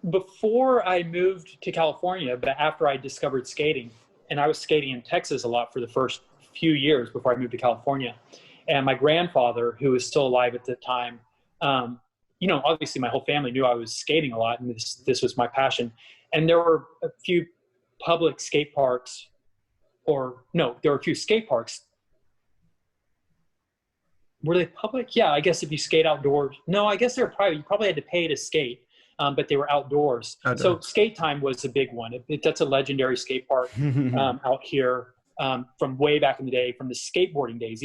before I moved to California, but after I discovered skating, and I was skating in Texas a lot for the first few years before I moved to California. And my grandfather, who was still alive at the time, obviously my whole family knew I was skating a lot, and this was my passion. And there were a few public skate parks, or no, there were a few skate parks. Were they public? Yeah, I guess if you skate outdoors. No, I guess they were private. You probably had to pay to skate, but they were outdoors. So Skate Time was a big one. That's a legendary skate park out here from way back in the day, from the skateboarding days,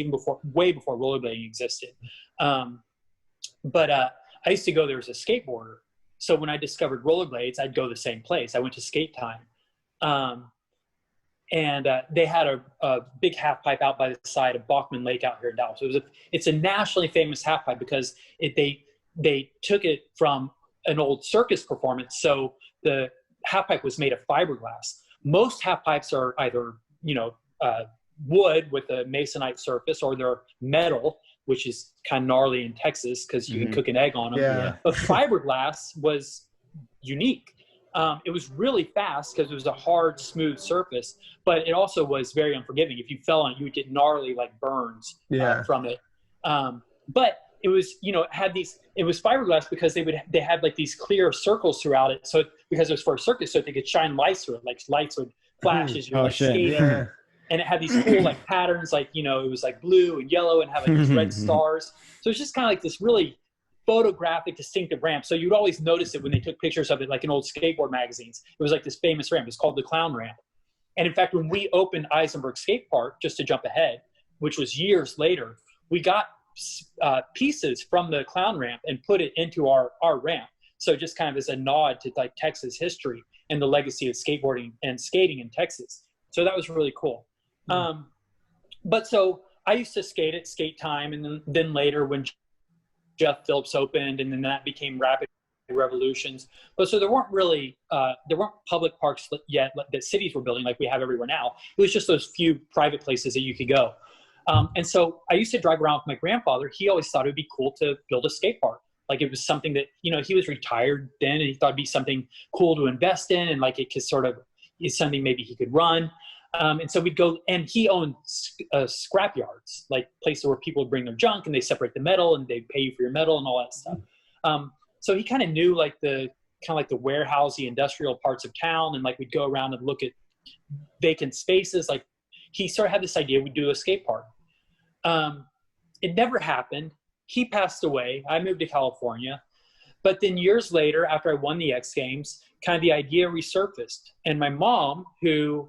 way before rollerblading existed. But I used to go there as a skateboarder. So when I discovered rollerblades, I'd go the same place. I went to Skate Time. And they had a big half pipe out by the side of Bachman Lake out here in Dallas. It's a nationally famous half pipe because they took it from an old circus performance. So the half pipe was made of fiberglass. Most half pipes are either wood with a masonite surface, or they're metal, which is kind of gnarly in Texas because you can cook an egg on them. Yeah. But fiberglass was unique. It was really fast because it was a hard, smooth surface, but it also was very unforgiving. If you fell on it, you would get gnarly burns from it. But it was, it was fiberglass because they had these clear circles throughout it. So because it was for a circus, so they could shine lights through it, lights would flash as you're skating. Yeah. And it had these cool patterns, it was blue and yellow and have these red stars. So it's just kind of this really photographic, distinctive ramp. So you'd always notice it when they took pictures of it, in old skateboard magazines. It was this famous ramp. It's called the Clown Ramp. And in fact, when we opened Eisenberg Skate Park, just to jump ahead, which was years later, we got pieces from the Clown Ramp and put it into our ramp. So just kind of as a nod to Texas history and the legacy of skateboarding and skating in Texas. So that was really cool. But so I used to skate at Skate Time, and then later when Jeff Phillips opened, and then that became Rapid Revolutions. But so there weren't public parks yet that cities were building like we have everywhere now. It was just those few private places that you could go. And so I used to drive around with my grandfather. He always thought it would be cool to build a skate park. It was something that, he was retired then, and he thought it'd be something cool to invest in, and it could sort of is something maybe he could run. And so we'd go, and he owned scrap yards, places where people would bring their junk and they separate the metal and they pay you for your metal and all that stuff. So he kind of knew the warehousey industrial parts of town, and we'd go around and look at vacant spaces. He sort of had this idea we'd do a skate park. It never happened. He passed away. I moved to California. But then years later, after I won the X Games, kind of the idea resurfaced. And my mom, who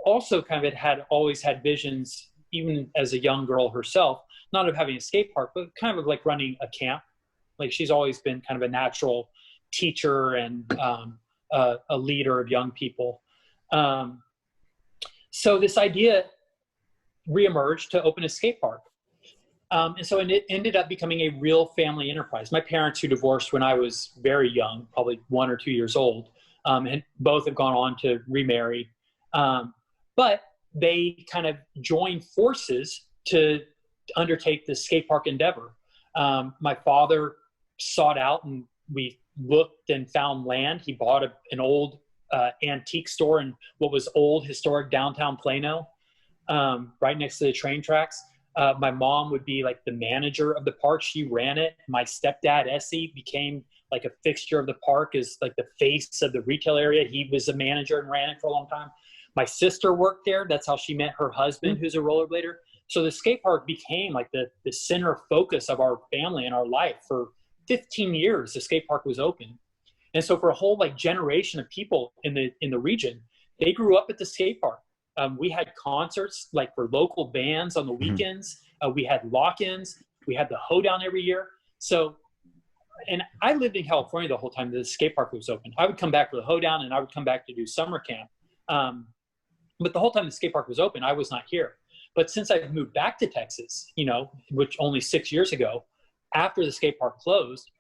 also kind of always had visions, even as a young girl herself, not of having a skate park, but kind of running a camp. She's always been kind of a natural teacher and a leader of young people. So this idea reemerged to open a skate park. And so it ended up becoming a real family enterprise. My parents, who divorced when I was very young, probably 1 or 2 years old, and both have gone on to remarry. But they kind of joined forces to undertake the skate park endeavor. My father sought out, and we looked and found land. He bought an old antique store in what was old historic downtown Plano, right next to the train tracks. My mom would be the manager of the park. She ran it. My stepdad, Essie, became a fixture of the park, as the face of the retail area. He was a manager and ran it for a long time. My sister worked there. That's how she met her husband, who's a rollerblader. So the skate park became the center focus of our family and our life. For 15 years, the skate park was open. And so for a whole generation of people in the region, they grew up at the skate park. We had concerts for local bands on the weekends. We had lock-ins. We had the hoedown every year. So, and I lived in California the whole time the skate park was open. I would come back for the hoedown, and I would come back to do summer camp. But the whole time the skate park was open, I was not here. But since I've moved back to Texas, which only 6 years ago, after the skate park closed,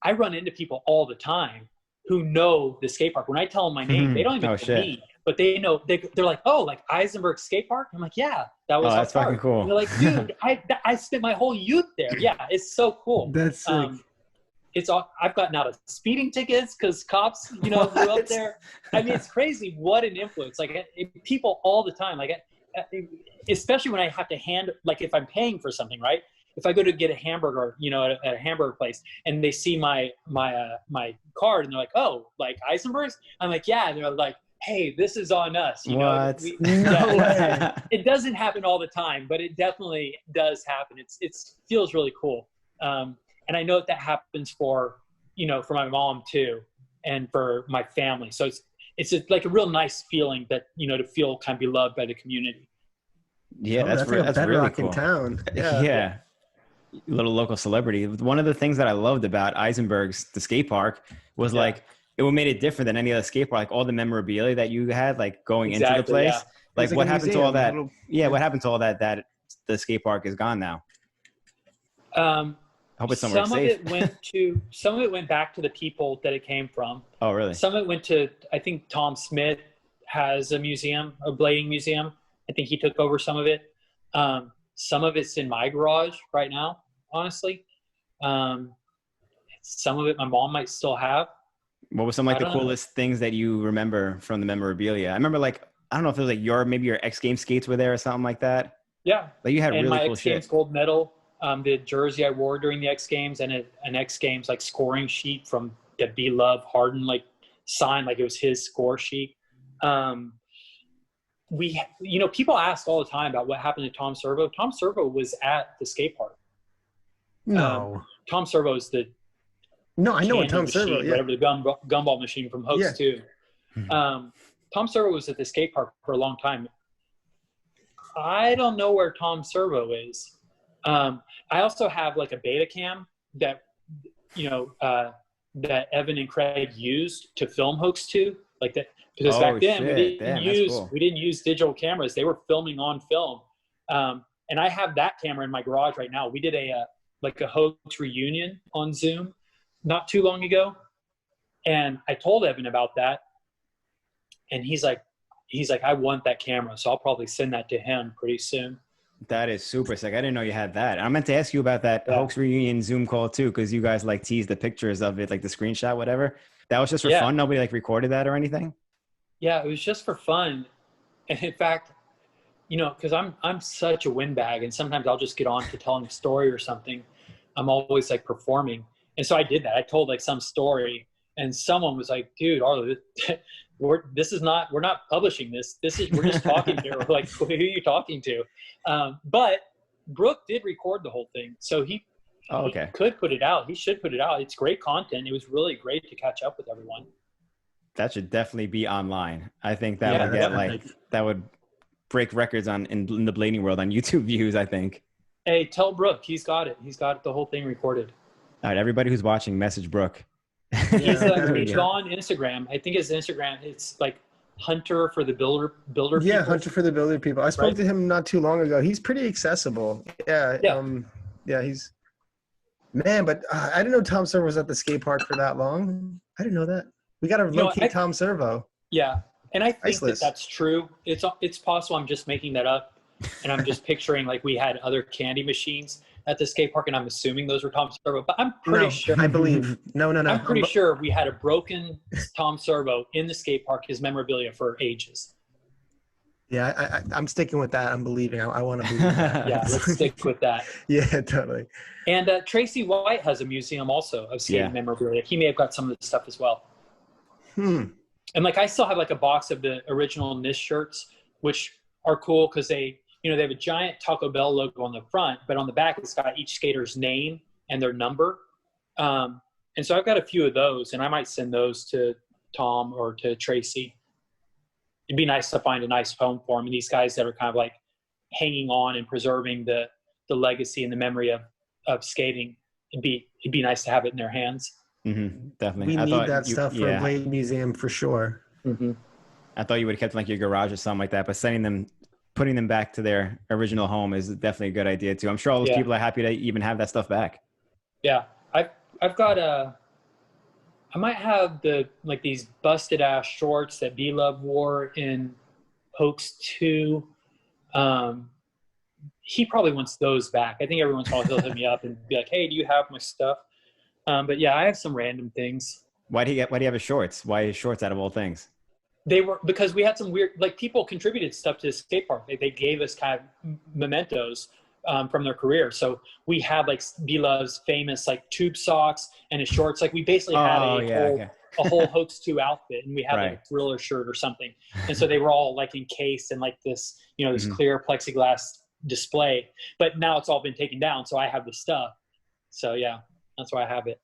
I run into people all the time who know the skate park. When I tell them my name, they don't even know me, but they know. They're like, "Oh, Eisenberg Skate Park?" I'm like, "Yeah, that was." Oh, that's fucking cool. And they're like, "Dude, I spent my whole youth there." Yeah, it's so cool. That's sick. it's all, I've gotten out of speeding tickets because cops, you know, were up there. I mean, it's crazy what an influence. Like people all the time, like especially when I have to like if I'm paying for something, right? If I go to get a hamburger, you know, at a hamburger place, and they see my card, and they're like, "Oh, like Eisenberg's?" I'm like, "Yeah." And they're like, "Hey, this is on us." You know, No way. It doesn't happen all the time, but it definitely does happen. It feels really cool. And I know that happens for, you know, for my mom too, and for my family. So it's like a real nice feeling that, you know, to feel kind of beloved by the community. Yeah, that's like a bedrock in town. Yeah. Little local celebrity. One of the things that I loved about Eisenberg's, the skate park, was like, it made it different than any other skate park. Like all the memorabilia that you had, like going into the place. Yeah. Like what happened to all that? What happened to all that? That the skate park is gone now. I hope it's somewhere safe. Some of it went back to the people that it came from. Oh, really? Some of it went to, I think Tom Smith has a museum, a blading museum. I think he took over some of it. Some of it's in my garage right now, honestly. Some of it my mom might still have. What was some like the coolest things that you remember from the memorabilia? I remember like, I don't know if it was like maybe your X Games skates were there or something like that. Yeah. Like you had and really my cool X Games shit. gold medal, the jersey I wore during the X Games, and an X Games like scoring sheet from the Be Love Harden like signed like it was his score sheet. We, you know, people ask all the time about what happened to Tom Servo. Tom Servo was at the skate park. No. Tom Servo is the I know what Tom Servo, whatever, the gumball machine from Hoax 2. Tom Servo was at the skate park for a long time. I don't know where Tom Servo is. I also have like a beta cam that, you know, that Evan and Craig used to film Hoax 2, like that, because back then we didn't use digital cameras. They were filming on film. And I have that camera in my garage right now. We did a Hoax reunion on Zoom not too long ago. And I told Evan about that. And he's like, I want that camera. So I'll probably send that to him pretty soon. That is super sick. I didn't know you had that. I meant to ask you about that Hoax reunion Zoom call too, because you guys like teased the pictures of it, like the screenshot, whatever. That was just for fun. Nobody like recorded that or anything. Yeah, it was just for fun. And in fact, you know, because I'm such a windbag, and sometimes I'll just get on to telling a story or something. I'm always like performing, and so I did that. I told like some story, and someone was like, "Dude, Arlo, we're not publishing this. We're just talking here." We're like, who are you talking to? But Brooke did record the whole thing, so he could put it out. He should put it out. It's great content. It was really great to catch up with everyone. That should definitely be online. I think that would get that would break records in the blading world on YouTube views, I think. Hey, tell Brooke, he's got it. He's got the whole thing recorded. All right, everybody who's watching, message Brooke. He's on Instagram. I think his Instagram, it's like Hunter for the Builder people. Yeah, Hunter for the Builder people. I spoke to him not too long ago. He's pretty accessible. Yeah. He's man, but I didn't know Tom Servo was at the skate park for that long. I didn't know that. We got to locate Tom Servo. Yeah, and I think that's true. It's possible I'm just making that up, and I'm just picturing like we had other candy machines at the skate park, and I'm assuming those were Tom Servo. But I'm pretty sure. I believe. No. I'm pretty sure we had a broken Tom Servo in the skate park, his memorabilia for ages. Yeah, I'm sticking with that. I'm believing. I want to believe that. Yeah, let's stick with that. Yeah, totally. And Tracy White has a museum also of skating memorabilia. He may have got some of the stuff as well. And like I still have like a box of the original NIST shirts, which are cool because they have a giant Taco Bell logo on the front, but on the back it's got each skater's name and their number. And so I've got a few of those, and I might send those to Tom or to Tracy. It'd be nice to find a nice home for them. And these guys that are kind of like hanging on and preserving the legacy and the memory of skating, it'd be nice to have it in their hands. Mm-hmm, definitely. We need that stuff for a blade museum for sure. Mm-hmm. I thought you would have kept them like your garage or something like that, but putting them back to their original home is definitely a good idea too. I'm sure all those people are happy to even have that stuff back. Yeah. I've got I might have these busted ass shorts that B-Love wore in Hoax 2. He probably wants those back. I think every once in a while he'll hit me up and be like, "Hey, do you have my stuff?" But yeah, I have some random things. Why do you have his shorts? Why his shorts out of all things? They were, because we had some weird, like, people contributed stuff to the skate park. They gave us kind of mementos from their career. So we had like Bila's famous like tube socks and his shorts. Like we basically had a whole Hoax 2 outfit, and we had like a Thriller shirt or something. And so they were all like encased in like this, you know, this clear plexiglass display. But now it's all been taken down, so I have the stuff. So yeah, that's why I have it.